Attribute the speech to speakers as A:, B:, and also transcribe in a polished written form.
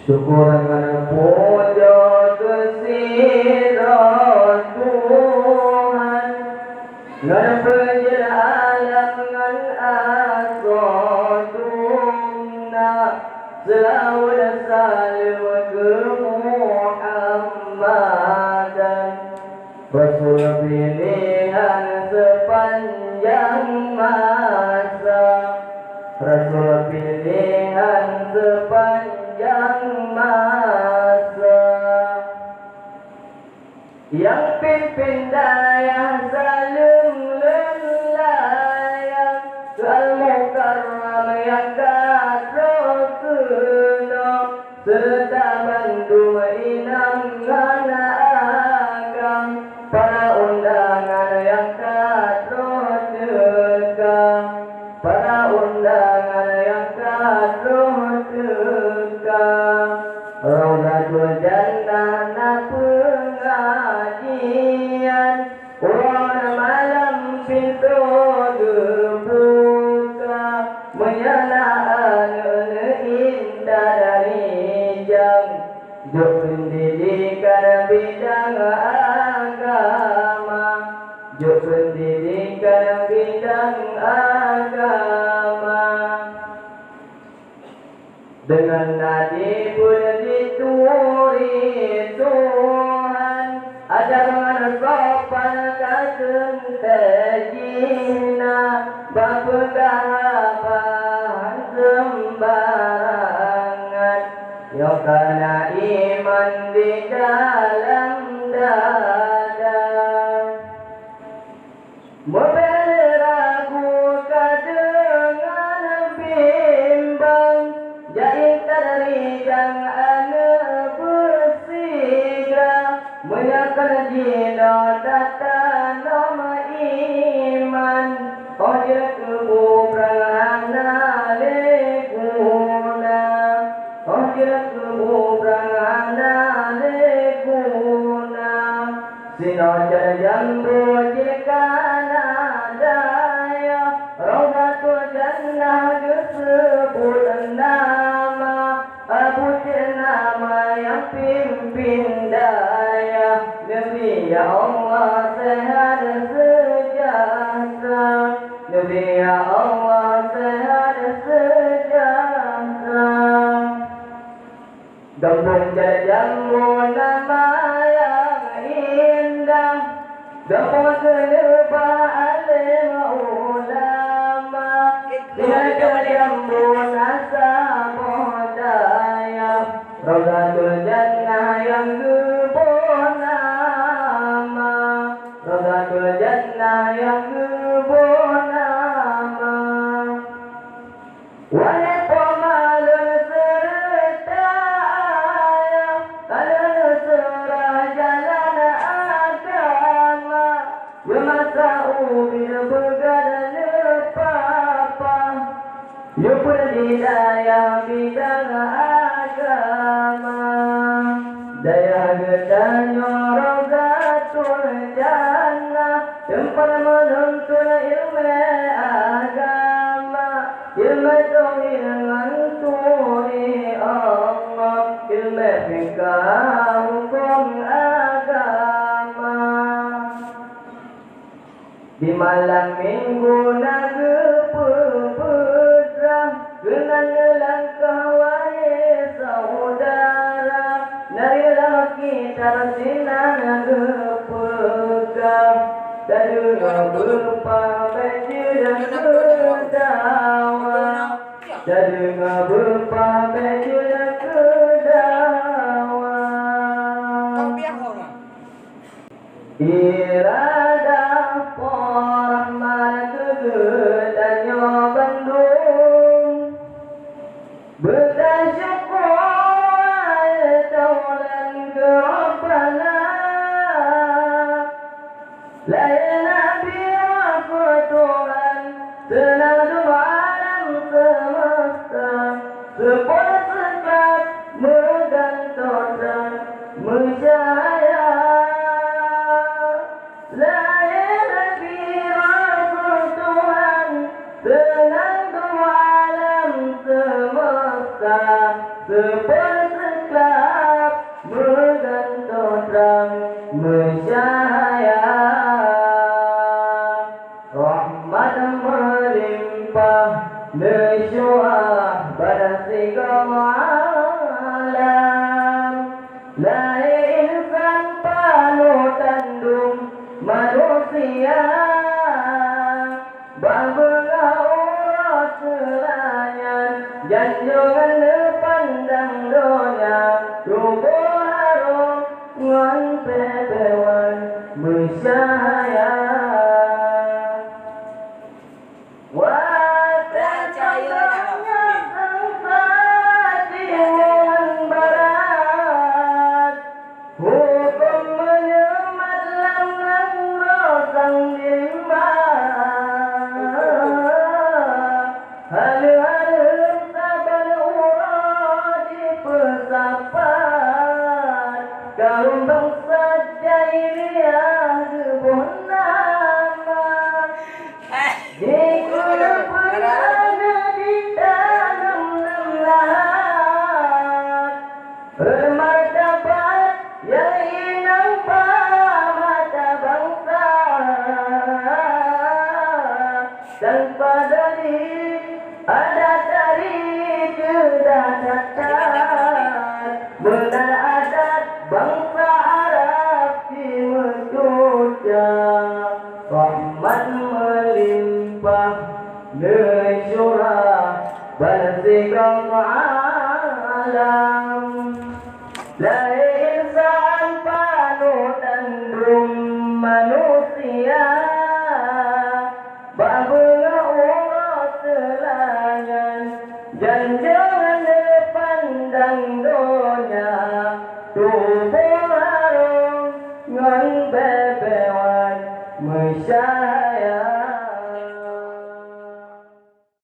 A: Syukur dengan puja kesirat Tuhan, dengan penjelasan dengan asoduna, selalu salam ke Muhammadan, Rasul pilihan sepanjang masa, Rasul pilihan sepanjang masa, yang pimpin daya saling lelayang, al-mukarram yang katrokena, serta bantu inangan agam, para undangan yang katrokena, para undangan yang katrokena, Raudatul Jannah na pengajian, ruangan malam pintu dibuka, menyenangkan indah dari jam, juk pendidikan bidang agama, juk pendidikan bidang agama, dengan nadi pun dituri Tuhan, ajaran sopan kasem tejina, berpegangan sembarangan, yang karena iman di dalam dada, memberi dengan bimbang, jahit dari jangan bersigra, menyakan jina data nama iman, ojek kebubrana leguna, ojek kebubrana leguna, sinojar jambu jikana daya, Raudatul Jannah disebut nama, abut nama yang pimpin daya, Nabi ya Allah sehat sejahtera, Nabi ya Allah sehat sejahtera, gabung jajamu nama yang indah, gabung kelebah alim ulama, jaga jambu nasa bodaya, Raudatul Jannah yang gebon nama, Raudatul Jannah yang gebon nama, wahai pemalur serta ayah, kalian serah jalan agama, bermasa ubir bergadan papa, you berdaya bidang agama, daya gedanya Raudatul Jannah, tempat menuntut ilmu agama, ilmu tauhid manturi Allah, ilmu fikah hukum agama, di malam minggu naga putra, dengan langkah wahai saudara, narilah kita sinar berpegang, dari berupa baju dan kedawa, dari berupa baju dan kedawa, irada rahmat kegedannya Bandung, bertasyukur taulan ke Rabbana, layan Nabi wafat Tuhan, senandung alam semesta, sepuluh sekat menggantungkan mencahaya, layan Nabi wafat Tuhan, senandung alam semesta, sepuluh Mencahaya rahmat melimpah Nesyuah pada segala alam Lahir insan panutan dum manusia Berbaurat selayan dan jangan pandang dunia Tubuh harum ngan pepewan Mencahaya Kaum bangsa jahiliyah dibun nama Jika berada di dalam lahat Bermartabat yang inang mata bangsa Tanpa dalih ada dari kedatangan Benar adat bangsa Arab di Meduja Rahmat melimpah Nesyurah bersikap alam Lahir insan panutan drum manusia Babula urat selayan Dan jangan pandang dunia Tubuh harum ngan bebewan Mencahaya